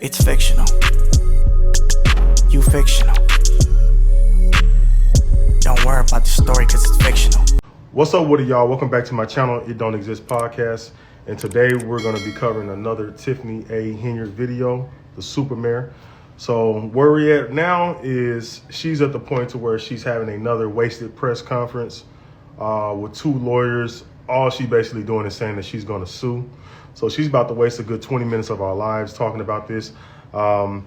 It's fictional. You fictional. Don't worry about the story because it's fictional. What's up with it, y'all? Welcome back to my channel, It Don't Exist podcast. And today we're going to be covering another Tiffany A. Henyard video, the Super Mayor. So where we're at now is she's at the point to where she's having another wasted press conference with two lawyers. All she's basically doing is saying that she's going to sue. So she's about to waste a good 20 minutes of our lives talking about this. I'm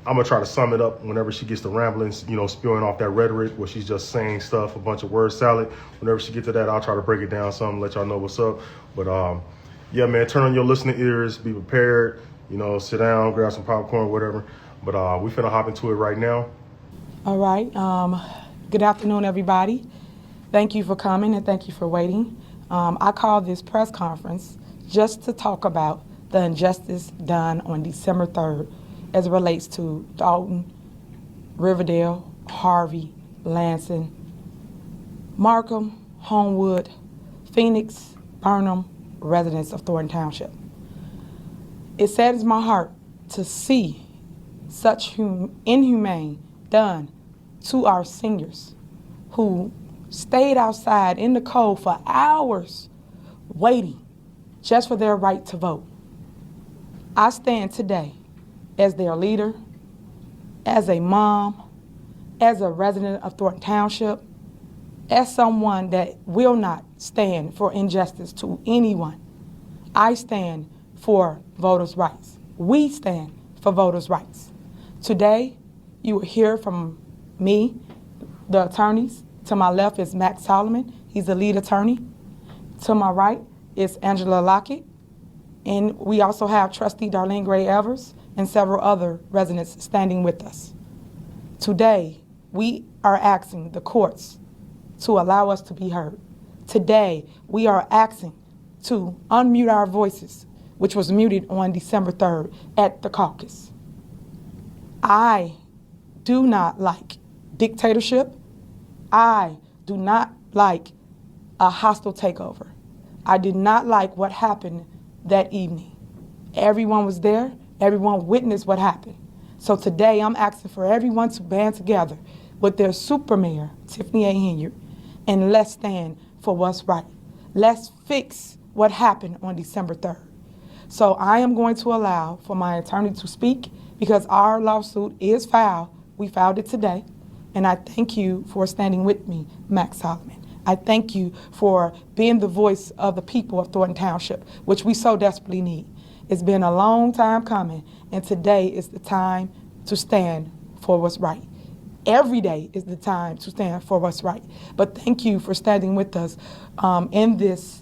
going to try to sum it up whenever she gets to rambling, spewing off that rhetoric where she's just saying stuff, a bunch of word salad. Whenever she gets to that, I'll try to break it down some, let y'all know what's up. But yeah, man, turn on your listening ears, be prepared, sit down, grab some popcorn, whatever. But we finna hop into it right now. All right. Good afternoon, everybody. Thank you for coming and thank you for waiting. I called this press conference just to talk about the injustice done on December 3rd as it relates to Dolton, Riverdale, Harvey, Lansing, Markham, Homewood, Phoenix, Burnham, residents of Thornton Township. It saddens my heart to see such inhumane done to our seniors who stayed outside in the cold for hours waiting just for their right to vote. I stand today as their leader, as a mom, as a resident of Thornton Township, as someone that will not stand for injustice to anyone. I stand for voters' rights. We stand for voters' rights. Today, you will hear from me, the attorneys. To my left is Max Solomon. He's the lead attorney. To my right is Angela Lockett. And we also have Trustee Darlene Gray Evers and several other residents standing with us. Today, we are asking the courts to allow us to be heard. Today, we are asking to unmute our voices, which was muted on December 3rd at the Caucus. I do not like dictatorship. I do not like a hostile takeover. I did not like what happened that evening. Everyone was there. Everyone witnessed what happened. So today I'm asking for everyone to band together with their super mayor, Tiffany A. Henyard, and let's stand for what's right. Let's fix what happened on December 3rd. So I am going to allow for my attorney to speak because our lawsuit is filed. We filed it today. And I thank you for standing with me, Max Solomon. I thank you for being the voice of the people of Thornton Township, which we so desperately need. It's been a long time coming, and today is the time to stand for what's right. Every day is the time to stand for what's right. But thank you for standing with us in this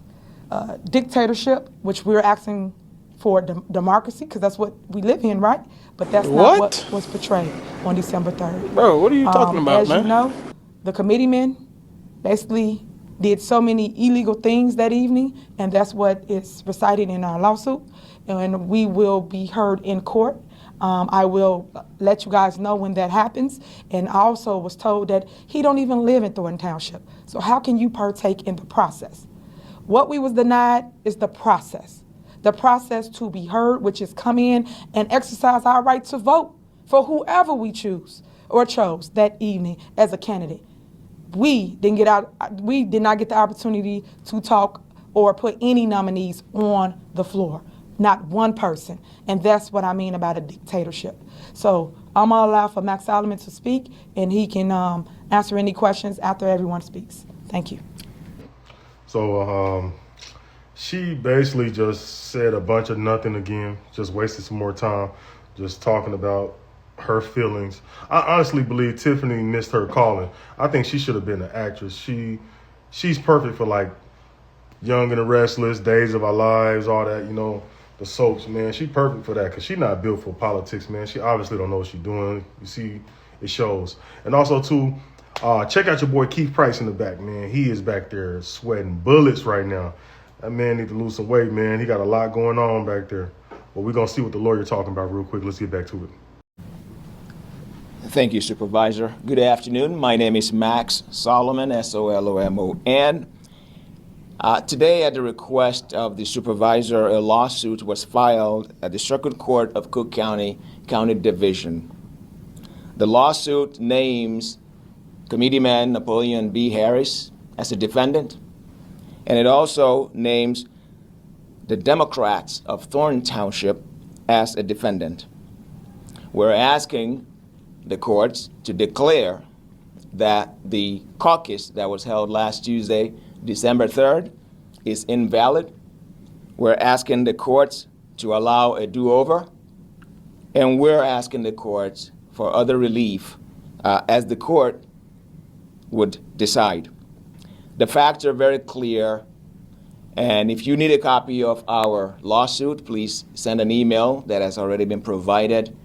dictatorship, which we're asking for democracy, because that's what we live in, right? But that's not what was portrayed on December 3rd. Bro, what are you talking about, as man? As you know, the committeemen basically did so many illegal things that evening, and that's what is recited in our lawsuit, and we will be heard in court. I will let you guys know when that happens, and I also was told that he don't even live in Thornton Township, so how can you partake in the process? What we was denied is the process to be heard, which is come in and exercise our right to vote for whoever we choose or chose that evening as a candidate. We did not get the opportunity to talk or put any nominees on the floor, not one person. And that's what I mean about a dictatorship. So I'm gonna allow for Max Solomon to speak, and he can answer any questions after everyone speaks. Thank you. So she basically just said a bunch of nothing again, just wasted some more time, just talking about her feelings. I honestly believe Tiffany missed her calling. I think she should have been an actress. She's perfect for like Young and the Restless, Days of Our Lives, all that, the soaps, man. She perfect for that because she's not built for politics, man. She obviously don't know what she's doing. You see, it shows. And also, too, check out your boy Keith Price in the back, man. He is back there sweating bullets right now. That man need to lose some weight, man. He got a lot going on back there. But we're going to see what the lawyer talking about real quick. Let's get back to it. Thank you, Supervisor. Good afternoon. My name is Max Solomon, S-O-L-O-M-O-N. Today, at the request of the supervisor, a lawsuit was filed at the Circuit Court of Cook County, County Division. The lawsuit names Committeeman Napoleon B. Harris as a defendant, and it also names the Democrats of Thornton Township as a defendant. We're asking the courts to declare that the caucus that was held last Tuesday, December 3rd, is invalid. We're asking the courts to allow a do-over, and we're asking the courts for other relief as the court would decide. The facts are very clear, and if you need a copy of our lawsuit, please send an email that has already been provided.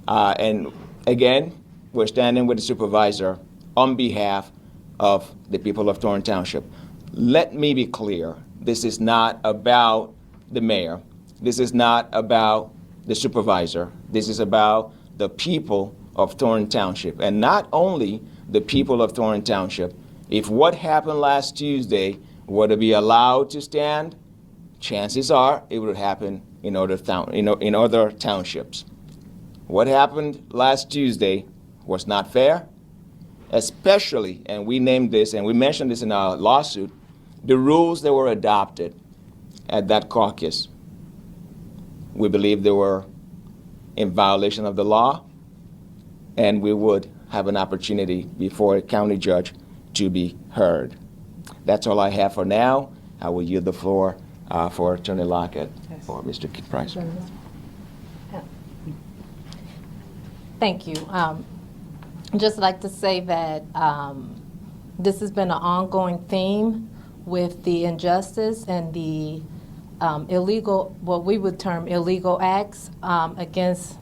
And again, we're standing with the supervisor on behalf of the people of Thornton Township. Let me be clear. This is not about the mayor. This is not about the supervisor. This is about the people of Thornton Township. And not only the people of Thornton Township. If what happened last Tuesday were to be allowed to stand, chances are it would happen in other townships. What happened last Tuesday was not fair, especially, and we named this and we mentioned this in our lawsuit, the rules that were adopted at that caucus. We believe they were in violation of the law, and we would have an opportunity before a county judge to be heard. That's all I have for now. I will yield the floor for Attorney Lockett or Mr. Price. Thank you. I'd just like to say that this has been an ongoing theme with the injustice and the illegal, what we would term illegal acts against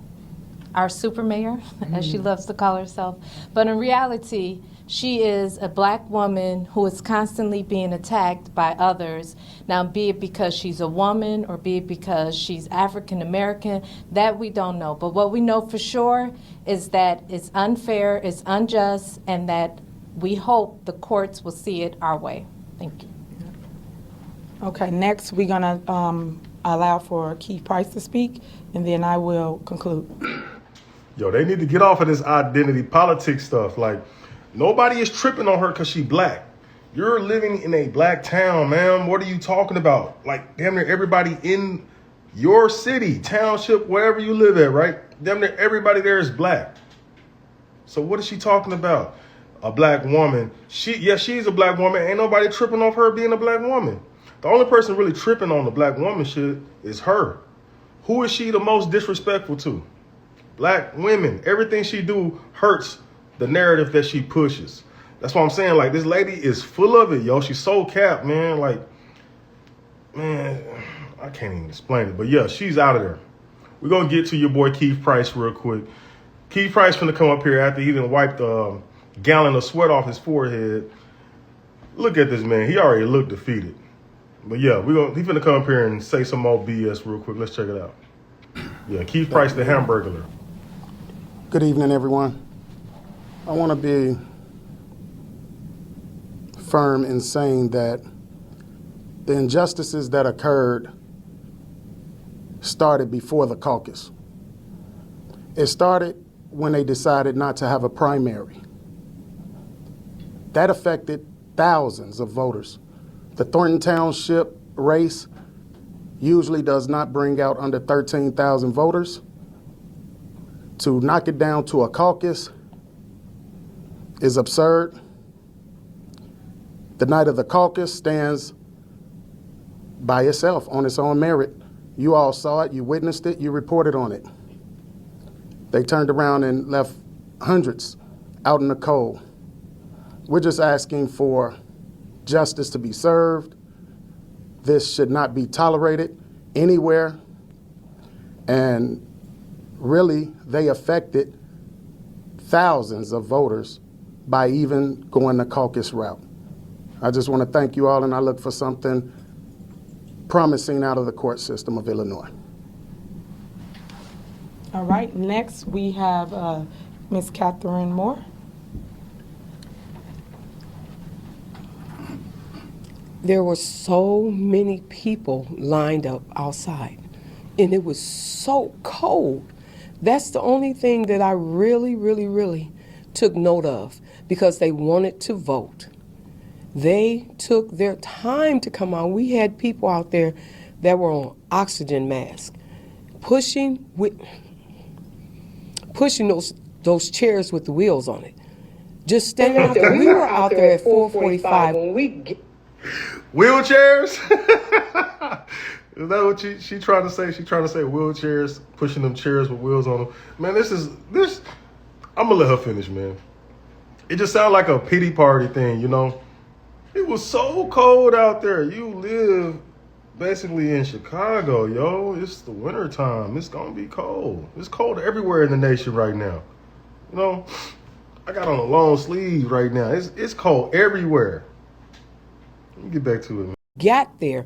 our super mayor, as she loves to call herself. But in reality, she is a black woman who is constantly being attacked by others. Now, be it because she's a woman or be it because she's African American, that we don't know. But what we know for sure is that it's unfair, it's unjust, and that we hope the courts will see it our way. Thank you. Okay, next we're gonna allow for Keith Price to speak, and then I will conclude. Yo, they need to get off of this identity politics stuff. Like, nobody is tripping on her because she black. You're living in a black town, man. What are you talking about? Like, damn near everybody in your city, township, wherever you live at, right? Damn near everybody there is black. So what is she talking about? A black woman. She's a black woman. Ain't nobody tripping off her being a black woman. The only person really tripping on the black woman shit is her. Who is she the most disrespectful to? Black women. Everything she do hurts the narrative that she pushes. That's what I'm saying. Like, this lady is full of it, yo. She's so capped, man. Like, man, I can't even explain it. But yeah, she's out of there. We're going to get to your boy Keith Price real quick. Keith Price finna come up here after he done wiped a gallon of sweat off his forehead. Look at this man. He already looked defeated. But yeah, he finna come up here and say some more BS real quick. Let's check it out. Yeah, Keith Price, the Hamburglar. Good evening, everyone. I want to be firm in saying that the injustices that occurred started before the caucus. It started when they decided not to have a primary. That affected thousands of voters. The Thornton Township race usually does not bring out under 13,000 voters. To knock it down to a caucus is absurd. The night of the caucus stands by itself on its own merit. You all saw it, you witnessed it, you reported on it. They turned around and left hundreds out in the cold. We're just asking for justice to be served. This should not be tolerated anywhere. And really, they affected thousands of voters by even going the caucus route. I just want to thank you all, and I look for something promising out of the court system of Illinois. All right, next we have Ms. Catherine Moore. There were so many people lined up outside, and it was so cold. That's the only thing that I really took note of, because they wanted to vote. They took their time to come out. We had people out there that were on oxygen masks, pushing those chairs with the wheels on it. Just standing out there. We were out there at 4:45 when we Wheelchairs? Is that what she trying to say? She trying to say wheelchairs, pushing them chairs with wheels on them. Man, this. I'm gonna let her finish, man. It just sounded like a pity party thing, you know. It was so cold out there. You live basically in Chicago, yo. It's the winter time. It's gonna be cold. It's cold everywhere in the nation right now. You know, I got on a long sleeve right now. It's cold everywhere. Let me get back to it, man. got there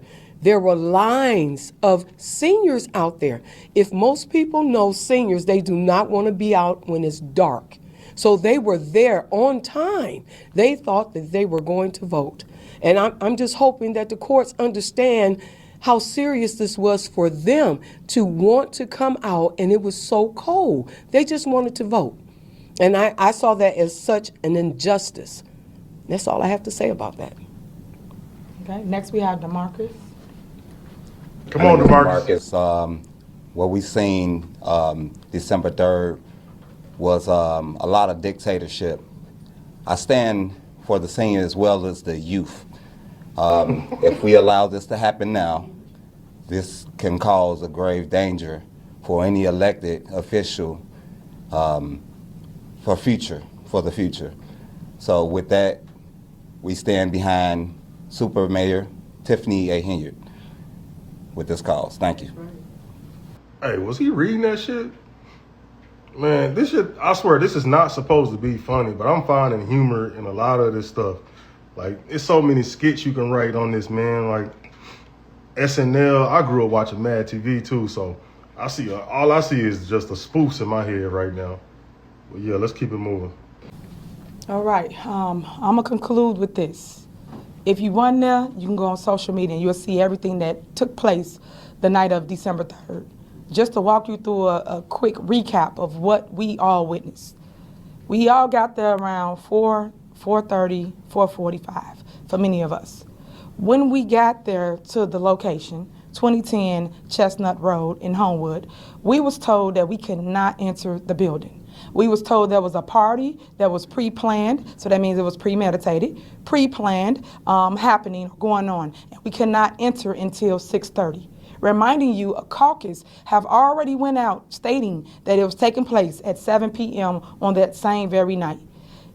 were lines of seniors out there. If most people know seniors, they do not want to be out when it's dark. So they were there on time. They thought that they were going to vote. And I'm just hoping that the courts understand how serious this was for them to want to come out, and it was so cold. They just wanted to vote. And I saw that as such an injustice. That's all I have to say about that. Okay, next we have DeMarcus. Come on, DeMarcus. What we seen December 3rd was a lot of dictatorship. I stand for the seniors as well as the youth. If we allow this to happen now, this can cause a grave danger for any elected official for the future. So with that, we stand behind Super Mayor Tiffany Henyard with this cause. Thank you. Hey, was he reading that shit? Man, this shit, I swear, this is not supposed to be funny, but I'm finding humor in a lot of this stuff. Like, it's so many skits you can write on this, man. Like, SNL, I grew up watching Mad TV too, so all I see is just the spoofs in my head right now. But yeah, let's keep it moving. All right, I'm gonna conclude with this. If you won there, you can go on social media and you'll see everything that took place the night of December 3rd. Just to walk you through a quick recap of what we all witnessed. We all got there around 4:30, 4:45 for many of us. When we got there to the location, 2010 Chestnut Road in Homewood, we was told that we could not enter the building. We was told there was a party that was pre-planned, so that means it was premeditated, pre-planned, happening, going on, and we could not enter until 6:30. Reminding you, a caucus have already went out stating that it was taking place at 7 p.m. on that same very night.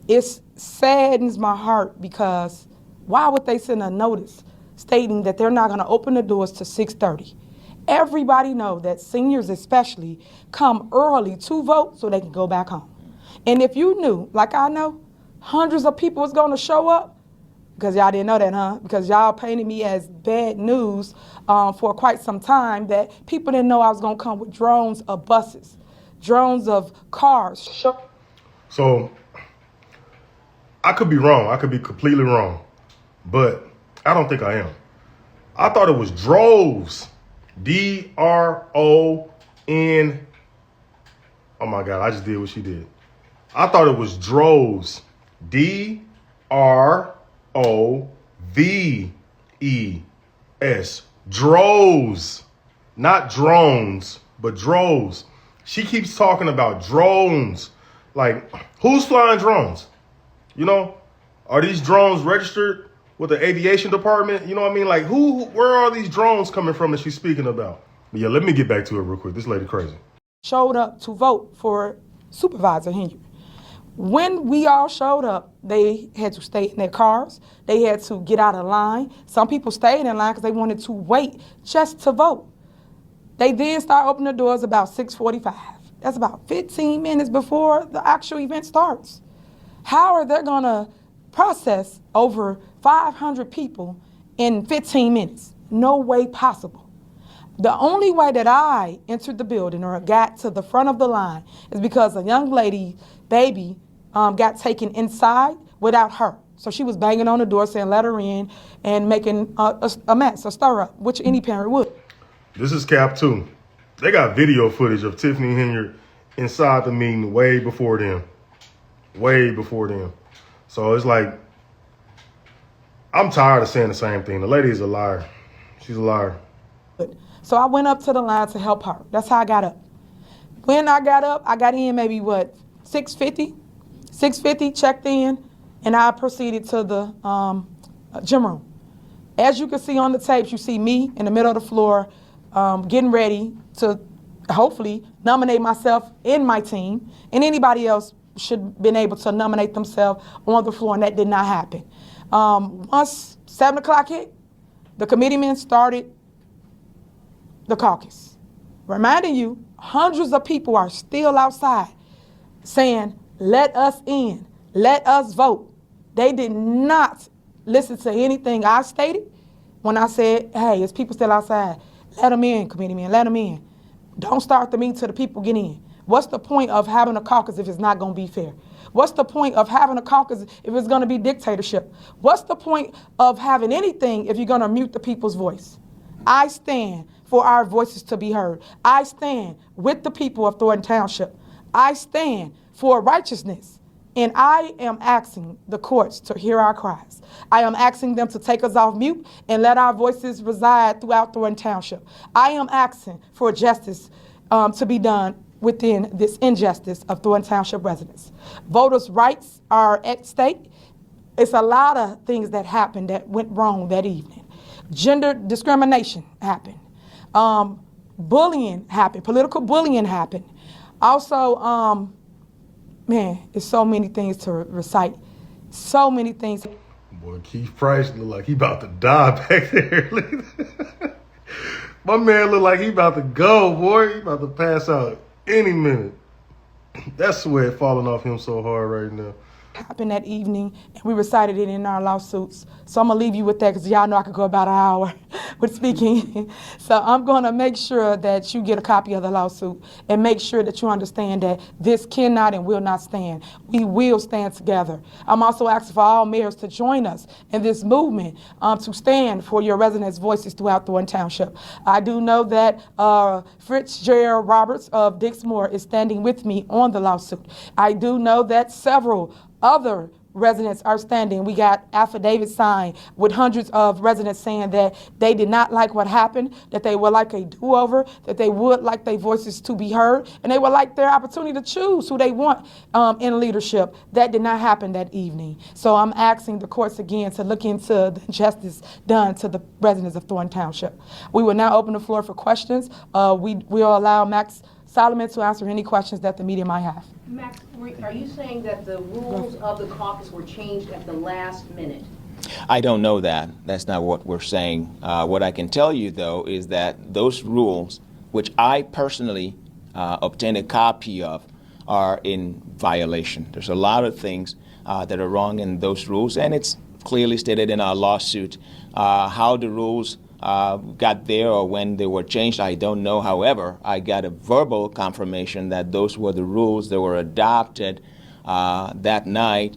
It saddens my heart because why would they send a notice stating that they're not going to open the doors to 6:30? Everybody know that seniors especially come early to vote so they can go back home. And if you knew, like I know, hundreds of people was going to show up, because y'all didn't know that, huh? Because y'all painted me as bad news for quite some time, that people didn't know I was going to come with drones of buses, drones of cars. So, I could be wrong. I could be completely wrong. But I don't think I am. I thought it was droves. D-R-O-N. Oh my God, I just did what she did. I thought it was droves. D-R-O-V-E-S. Droves. Not drones, but droves. She keeps talking about drones. Like, who's flying drones? You know, are these drones registered with the aviation department? You know what I mean? Like, where are these drones coming from that she's speaking about? But yeah, let me get back to it real quick. This lady crazy. Showed up to vote for Supervisor Henyard. When we all showed up, they had to stay in their cars. They had to get out of line. Some people stayed in line because they wanted to wait just to vote. They then start opening the doors about 6:45. That's about 15 minutes before the actual event starts. How are they gonna process over 500 people in 15 minutes? No way possible. The only way that I entered the building or got to the front of the line is because a young lady, baby, got taken inside without her. So she was banging on the door saying, let her in, and making a mess, a stir up, which any parent would. This is Cap 2. They got video footage of Tiffany Henyard inside the meeting way before them. Way before them. So it's like, I'm tired of saying the same thing. The lady is a liar. She's a liar. So I went up to the line to help her. That's how I got up. When I got up, I got in maybe, 6:50? 6:50, checked in, and I proceeded to the gym room. As you can see on the tapes, you see me in the middle of the floor getting ready to hopefully nominate myself and my team, and anybody else should have been able to nominate themselves on the floor, and that did not happen. Once 7 o'clock hit, the committeemen started the caucus. Reminding you, hundreds of people are still outside saying, let us in, let us vote. They did not listen to anything I stated when I said, hey, it's people still outside. Let them in, committeemen, let them in. Don't start the meeting till the people get in. What's the point of having a caucus if it's not going to be fair? What's the point of having a caucus if it's going to be dictatorship? What's the point of having anything if you're going to mute the people's voice? I stand for our voices to be heard. I stand with the people of Thornton Township. I stand for righteousness. And I am asking the courts to hear our cries. I am asking them to take us off mute and let our voices reside throughout Thornton Township. I am asking for justice to be done within this injustice of Thornton Township residents. Voters' rights are at stake. It's a lot of things that happened that went wrong that evening. Gender discrimination happened. Bullying happened. Political bullying happened. Also, man, it's so many things to recite. So many things. Boy, Keith Price look like he about to die back there. My man look like he about to go, boy. He about to pass out any minute. That sweat falling off him so hard right now. Happened that evening, and we recited it in our lawsuits. So I'm gonna leave you with that because y'all know I could go about an hour with speaking. So I'm gonna make sure that you get a copy of the lawsuit and make sure that you understand that this cannot and will not stand. We will stand together. I'm also asking for all mayors to join us in this movement to stand for your residents' voices throughout Thornton Township. I do know that Fitzgerald Roberts of Dixmoor is standing with me on the lawsuit. I do know that several other residents are standing. We got affidavits signed with hundreds of residents saying that they did not like what happened, that they would like a do-over, that they would like their voices to be heard, and they would like their opportunity to choose who they want in leadership. That did not happen that evening. So I'm asking the courts again to look into the injustice done to the residents of Thornton Township. We will now open the floor for questions. We will allow Max Solomon to answer any questions that the media might have. Max, are you saying that the rules of the caucus were changed at the last minute? I don't know that. That's not what we're saying. What I can tell you, though, is that those rules, which I personally obtained a copy of, are in violation. There's a lot of things that are wrong in those rules, and it's clearly stated in our lawsuit. How the rules got there or when they were changed, I don't know. However, I got a verbal confirmation that those were the rules that were adopted that night.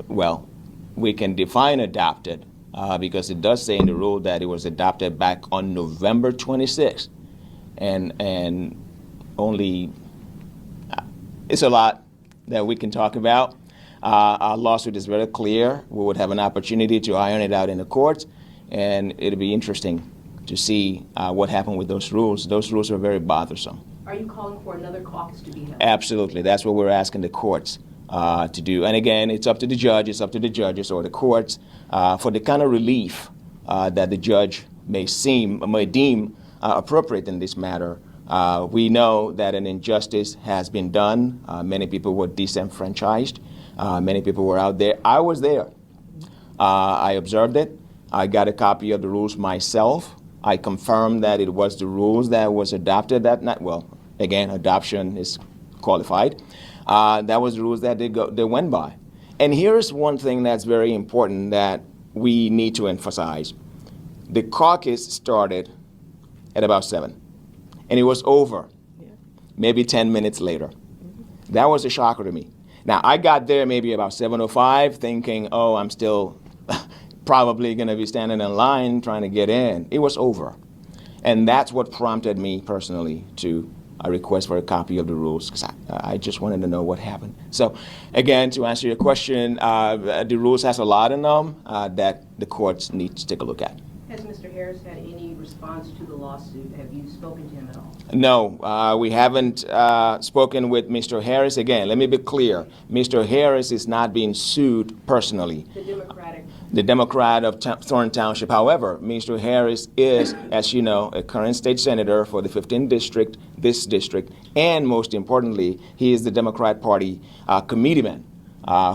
Well, we can define adopted because it does say in the rule that it was adopted back on November 26th. And only, it's a lot that we can talk about. Our lawsuit is very clear. We would have an opportunity to iron it out in the courts. And it'll be interesting to see what happened with those rules. Those rules are very bothersome. Are you calling for another caucus to be held? Absolutely. That's what we're asking the courts to do. And again, it's up to the judges or the courts for the kind of relief that the judge may deem appropriate in this matter. We know that an injustice has been done. Many people were disenfranchised. Many people were out there. I was there. I observed it. I got a copy of the rules myself. I confirmed that it was the rules that was adopted that night. Well, again, adoption is qualified. That was the rules that they went by. And here's one thing that's very important that we need to emphasize. The caucus started at about 7, and it was over maybe 10 minutes later. That was a shocker to me. Now, I got there maybe about 7:05 thinking, oh, I'm still probably going to be standing in line trying to get in. It was over. And that's what prompted me personally to a request for a copy of the rules, because I just wanted to know what happened. So, again, to answer your question, the rules has a lot in them that the courts need to take a look at. Has Mr. Harris had any response to the lawsuit? Have you spoken to him at all? No, we haven't spoken with Mr. Harris. Again, let me be clear. Mr. Harris is not being sued personally. The Democrat of Thornton Township. However, Mr. Harris is, as you know, a current state senator for the 15th district, this district, and most importantly, he is the Democrat Party committeeman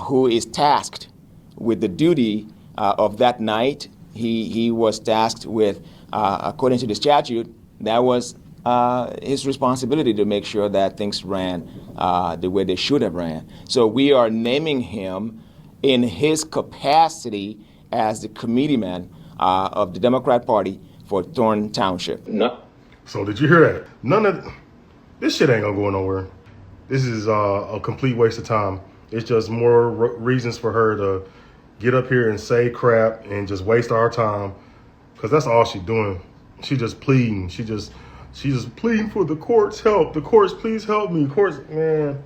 who is tasked with the duty of that night. He was tasked with, according to the statute, that was his responsibility to make sure that things ran the way they should have ran. So we are naming him in his capacity as the committeeman of the Democrat Party for Thornton Township. No. So did you hear that? None of this shit ain't gonna go nowhere. This is a complete waste of time. It's just more reasons for her to get up here and say crap and just waste our time, because that's all she's doing. She just pleading. She just pleading for the court's help. The courts, please help me. Courts, man,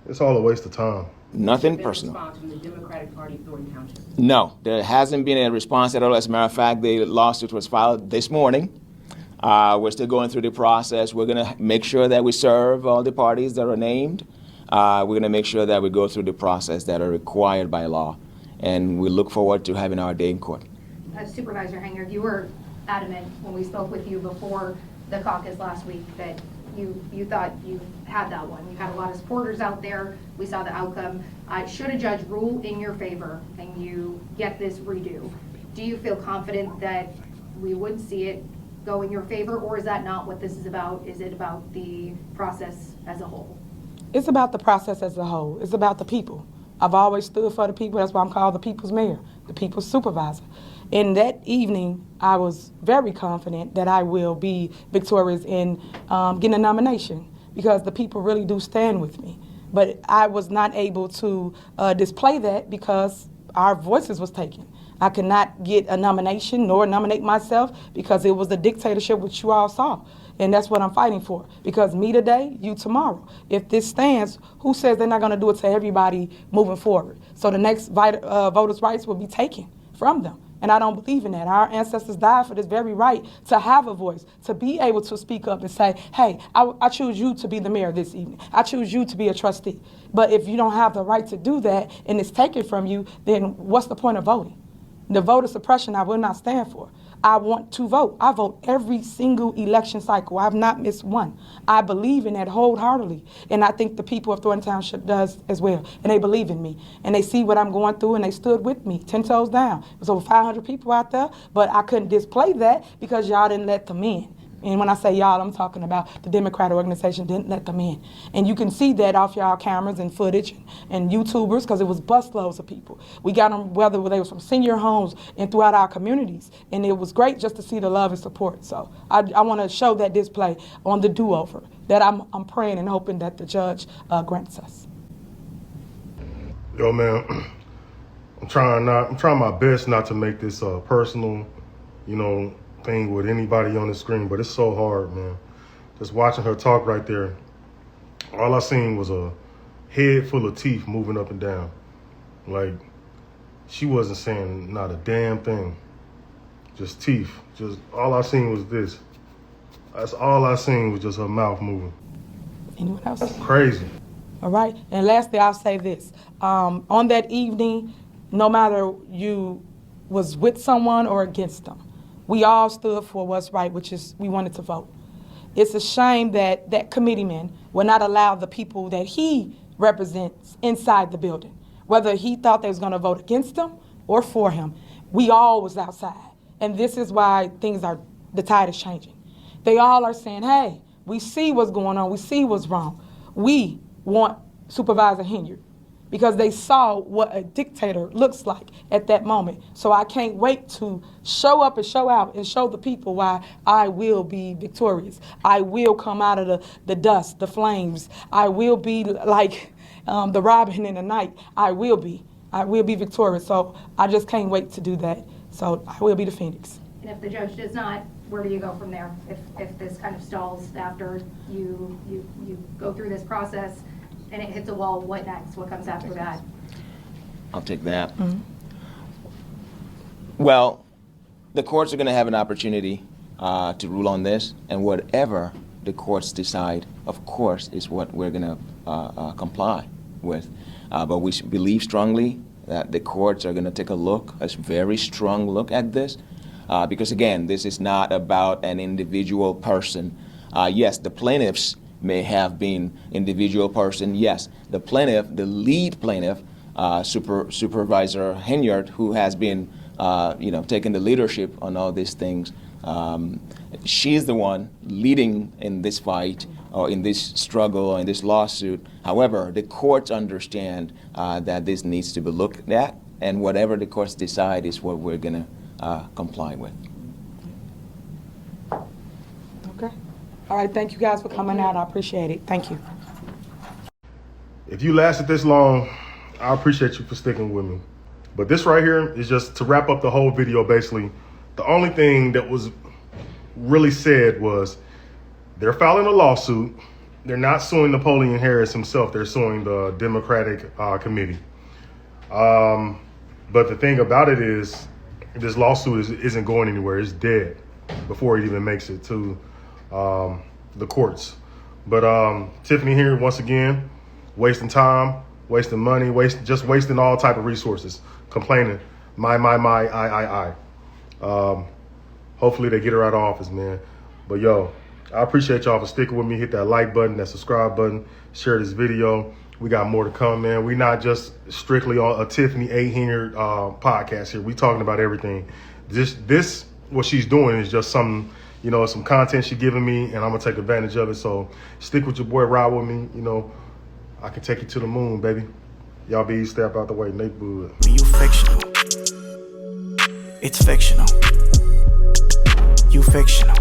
it's all a waste of time. Nothing personal. Response from the Democratic Party of Thornton Township? No, there hasn't been a response at all. As a matter of fact, the lawsuit was filed this morning. We're still going through the process. We're going to make sure that we serve all the parties that are named. We're going to make sure that we go through the process that are required by law. And we look forward to having our day in court. Supervisor Henyard, you were adamant when we spoke with you before the caucus last week that you thought you had that one. You had a lot of supporters out there. We saw the outcome. Should a judge rule in your favor and you get this redo, do you feel confident that we would see it go in your favor, or is that not what this is about? Is it about the process as a whole? It's about the process as a whole. It's about the people. I've always stood for the people. That's why I'm called the people's mayor, the people's supervisor. And that evening, I was very confident that I will be victorious in getting a nomination, because the people really do stand with me. But I was not able to display that because our voices was taken. I could not get a nomination nor nominate myself because it was a dictatorship, which you all saw. And that's what I'm fighting for. Because me today, you tomorrow. If this stands, who says they're not going to do it to everybody moving forward? So the next voters' rights will be taken from them. And I don't believe in that. Our ancestors died for this very right to have a voice, to be able to speak up and say, hey, I choose you to be the mayor this evening. I choose you to be a trustee. But if you don't have the right to do that and it's taken from you, then what's the point of voting? The voter suppression I will not stand for. I want to vote. I vote every single election cycle. I have not missed one. I believe in that wholeheartedly. And I think the people of Thornton Township does as well. And they believe in me. And they see what I'm going through, and they stood with me, 10 toes down. There's over 500 people out there, but I couldn't display that because y'all didn't let them in. And when I say y'all, I'm talking about the Democratic organization didn't let them in. And you can see that off y'all cameras and footage and YouTubers, because it was busloads of people. We got them, whether they were from senior homes and throughout our communities. And it was great just to see the love and support. So I want to show that display on the do-over, that I'm praying and hoping that the judge grants us. Yo, man, I'm trying my best not to make this personal, thing with anybody on the screen, but it's so hard, man. Just watching her talk right there, all I seen was a head full of teeth moving up and down. Like, she wasn't saying not a damn thing. Just teeth. Just all I seen was this. That's all I seen was just her mouth moving. Anyone else? Crazy. All right. And lastly, I'll say this. On that evening, no matter you was with someone or against them, we all stood for what's right, which is we wanted to vote. It's a shame that that committeeman will not allow the people that he represents inside the building, whether he thought they was going to vote against him or for him. We all was outside. And this is why the tide is changing. They all are saying, hey, we see what's going on. We see what's wrong. We want Supervisor Henyard, because they saw what a dictator looks like at that moment. So I can't wait to show up and show out and show the people why I will be victorious. I will come out of the dust, the flames. I will be like the Robin in the night. I will be victorious. So I just can't wait to do that. So I will be the Phoenix. And if the judge does not, where do you go from there? If this kind of stalls after you go through this process and it hits a wall, what next? What comes after that? I'll take that. Well, the courts are going to have an opportunity to rule on this, and whatever the courts decide, of course, is what we're going to comply with. But we believe strongly that the courts are going to take a very strong look at this. Because again, this is not about an individual person. Yes, the plaintiffs may have been individual person. Yes, the plaintiff, the lead plaintiff, Supervisor Henyard, who has been, taking the leadership on all these things. She's the one leading in this fight, or in this struggle, or in this lawsuit. However, the courts understand that this needs to be looked at, and whatever the courts decide is what we're going to comply with. Okay. All right, thank you guys for coming out. I appreciate it. Thank you. If you lasted this long, I appreciate you for sticking with me. But this right here is just to wrap up the whole video. Basically, the only thing that was really said was they're filing a lawsuit. They're not suing Napoleon Harris himself. They're suing the Democratic committee. But the thing about it is, this lawsuit isn't going anywhere. It's dead before it even makes it to the courts. But Tiffany here, once again, wasting time, wasting money, just wasting all type of resources, complaining, I. Hopefully they get her out of office, man. But yo, I appreciate y'all for sticking with me. Hit that like button, that subscribe button, share this video. We got more to come, man. We're not just strictly on a Tiffany A. Henyard podcast here. We talking about everything. This, what she's doing is just some content she's giving me, and I'm going to take advantage of it. So stick with your boy, ride with me. I can take you to the moon, baby. Y'all be step out the way, Nate Wood. You fictional. It's fictional. You fictional.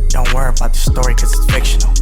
Don't worry about the story, 'cause it's fictional.